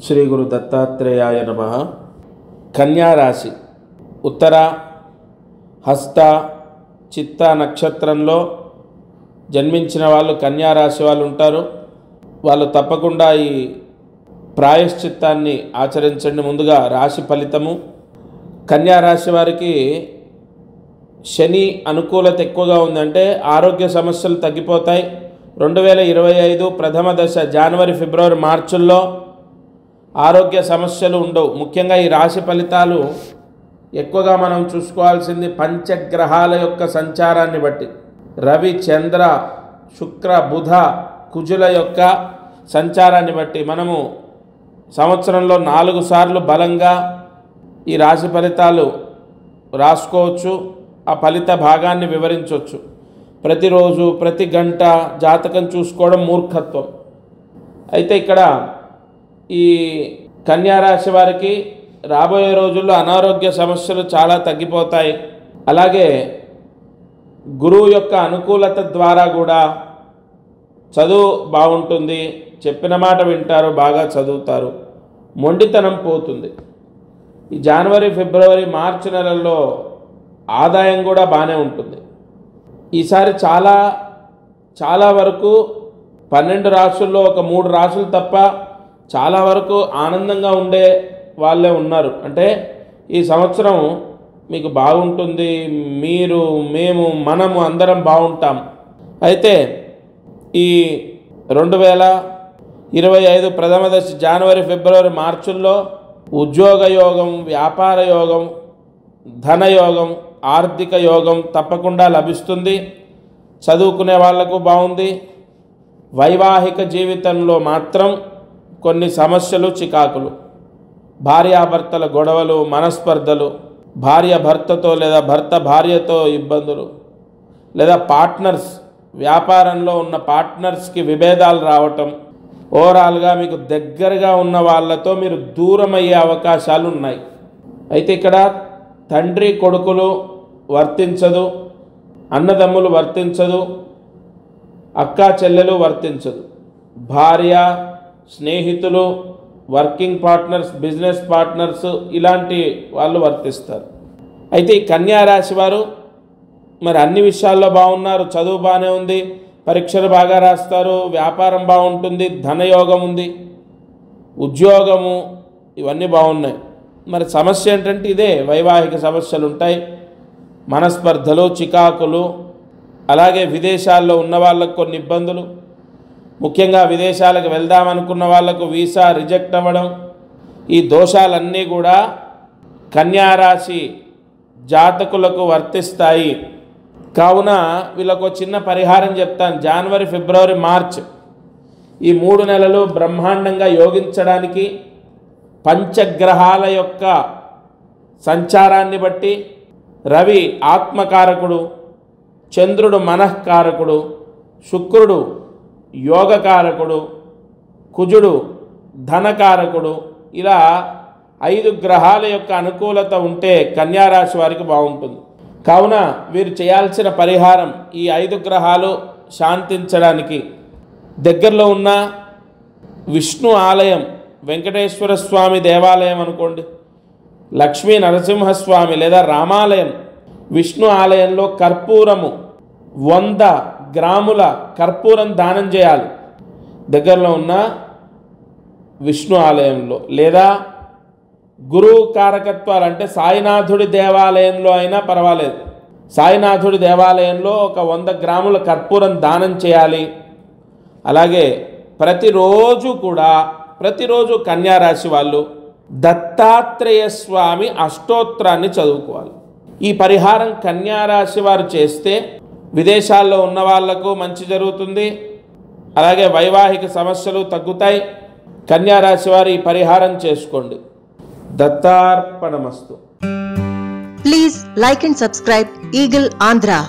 శ్రీ గురు దత్తాత్రేయాయ నమః. కన్యా రాశి ఉత్తర హస్త చిత్త నక్షత్రంలో జన్మించిన వాళ్ళు కన్యా రాశి వాళ్ళు ఉంటారు. వాళ్ళు తప్పకుండా ఈ ప్రాయశ్చిత్తాన్ని ఆచరించండి. ముందుగా రాశి ఫలితము. కన్యా రాశి వారికి శని అనుకూలత ఎక్కువగా ఉందంటే ఆరోగ్య సమస్యలు తగ్గిపోతాయి. 2025 ప్రథమ దశ జనవరి ఫిబ్రవరి మార్చుల్లో ఆరోగ్య సమస్యలు ఉండవు. ముఖ్యంగా ఈ రాశి ఫలితాలు ఎక్కువగా మనం చూసుకోవాల్సింది పంచగ్రహాల యొక్క సంచారాన్ని బట్టి. రవి, చంద్ర, శుక్ర, బుధ, కుజుల యొక్క సంచారాన్ని బట్టి మనము సంవత్సరంలో 4 సార్లు బలంగా ఈ రాశి ఫలితాలు రాసుకోవచ్చు. ఆ ఫలిత భాగాన్ని వివరించవచ్చు. ప్రతిరోజు ప్రతి గంట జాతకం చూసుకోవడం మూర్ఖత్వం. అయితే ఇక్కడ ఈ కన్యా రాశి వారికి రాబోయే రోజుల్లో అనారోగ్య సమస్యలు చాలా తగ్గిపోతాయి. అలాగే గురువు యొక్క అనుకూలత ద్వారా కూడా చదువు బాగుంటుంది. చెప్పిన మాట వింటారు, బాగా చదువుతారు, మొండితనం పోతుంది. ఈ జనవరి ఫిబ్రవరి మార్చి నెలల్లో ఆదాయం కూడా బాగానే ఉంటుంది. ఈసారి చాలా వరకు 12 రాశుల్లో ఒక 3 రాశులు తప్ప చాలా వరకు ఆనందంగా ఉండే వాళ్ళే ఉన్నారు. అంటే ఈ సంవత్సరం మీకు బాగుంటుంది, మీరు, మేము, మనము అందరం బాగుంటాం. అయితే ఈ 2025 ప్రథమ దశ జనవరి ఫిబ్రవరి మార్చుల్లో ఉద్యోగ యోగం, వ్యాపార యోగం, ధనయోగం, ఆర్థిక యోగం తప్పకుండా లభిస్తుంది. చదువుకునే వాళ్లకు బాగుంది. వైవాహిక జీవితంలో మాత్రం కొన్ని సమస్యలు, చికాకులు, భార్యాభర్తల గొడవలు, మనస్పర్ధలు, భార్య భర్తతో లేదా భర్త భార్యతో ఇబ్బందులు, లేదా పార్ట్నర్స్, వ్యాపారంలో ఉన్న పార్ట్నర్స్కి విభేదాలు రావటం, ఓవరాల్గా మీకు దగ్గరగా ఉన్న వాళ్ళతో మీరు దూరం అయ్యే అవకాశాలు ఉన్నాయి. అయితే ఇక్కడ తండ్రి కొడుకులు వర్తించదు, అన్నదమ్ములు వర్తించదు, అక్కా చెల్లెలు వర్తించదు, భార్య, స్నేహితులు, వర్కింగ్ పార్ట్నర్స్, బిజినెస్ పార్ట్నర్స్ ఇలాంటి వాళ్ళు వర్తిస్తారు. అయితే ఈ కన్యా రాశి వారు మరి అన్ని విషయాల్లో బాగున్నారు. చదువు బాగానే ఉంది, పరీక్షలు బాగా రాస్తారు, వ్యాపారం బాగుంటుంది, ధనయోగం ఉంది, ఉద్యోగము ఇవన్నీ బాగున్నాయి. మరి సమస్య ఏంటంటే ఇదే, వైవాహిక సమస్యలు ఉంటాయి, మనస్పర్ధలు, చికాకులు, అలాగే విదేశాల్లో ఉన్న వాళ్ళకు కొన్ని ఇబ్బందులు, ముఖ్యంగా విదేశాలకు వెళ్దామనుకున్న వాళ్లకు వీసా రిజెక్ట్ అవ్వడం, ఈ దోషాలన్నీ కూడా కన్యారాశి జాతకులకు వర్తిస్తాయి. కావున వీళ్ళకు చిన్న పరిహారం చెప్తాను. జనవరి ఫిబ్రవరి మార్చ్ ఈ 3 నెలలు బ్రహ్మాండంగా యోగించడానికి పంచగ్రహాల యొక్క సంచారాన్ని బట్టి రవి ఆత్మకారకుడు, చంద్రుడు మనఃకారకుడు, శుక్రుడు యోగకారకుడు, కుజుడు ధనకారకుడు, ఇలా 5 గ్రహాల యొక్క అనుకూలత ఉంటే కన్యారాశి వారికి బాగుంటుంది. కావున వీరు చేయాల్సిన పరిహారం, ఈ 5 గ్రహాలు శాంతించడానికి దగ్గరలో ఉన్న విష్ణు ఆలయం, వెంకటేశ్వర స్వామి దేవాలయం అనుకోండి, లక్ష్మీ నరసింహస్వామి లేదా రామాలయం, విష్ణు ఆలయంలో కర్పూరము 100 గ్రాముల కర్పూరం దానం చేయాలి. దగ్గరలో ఉన్న విష్ణు ఆలయంలో, లేదా గురువు కారకత్వాలు అంటే సాయినాథుడి దేవాలయంలో అయినా పర్వాలేదు. సాయినాథుడి దేవాలయంలో ఒక 100 గ్రాముల కర్పూరం దానం చేయాలి. అలాగే ప్రతిరోజు కన్యారాశి వాళ్ళు దత్తాత్రేయ స్వామి అష్టోత్తరాన్ని చదువుకోవాలి. ఈ పరిహారం కన్యారాశి వారు చేస్తే విదేశాల్లో ఉన్న వాళ్లకు మంచి జరుగుతుంది. అలాగే వైవాహిక సమస్యలు తగ్గుతాయి. కన్యారాశి వారు ఈ పరిహారం చేసుకోండి. దత్తార్పణమస్తు. Please like and subscribe Eagle Andhra.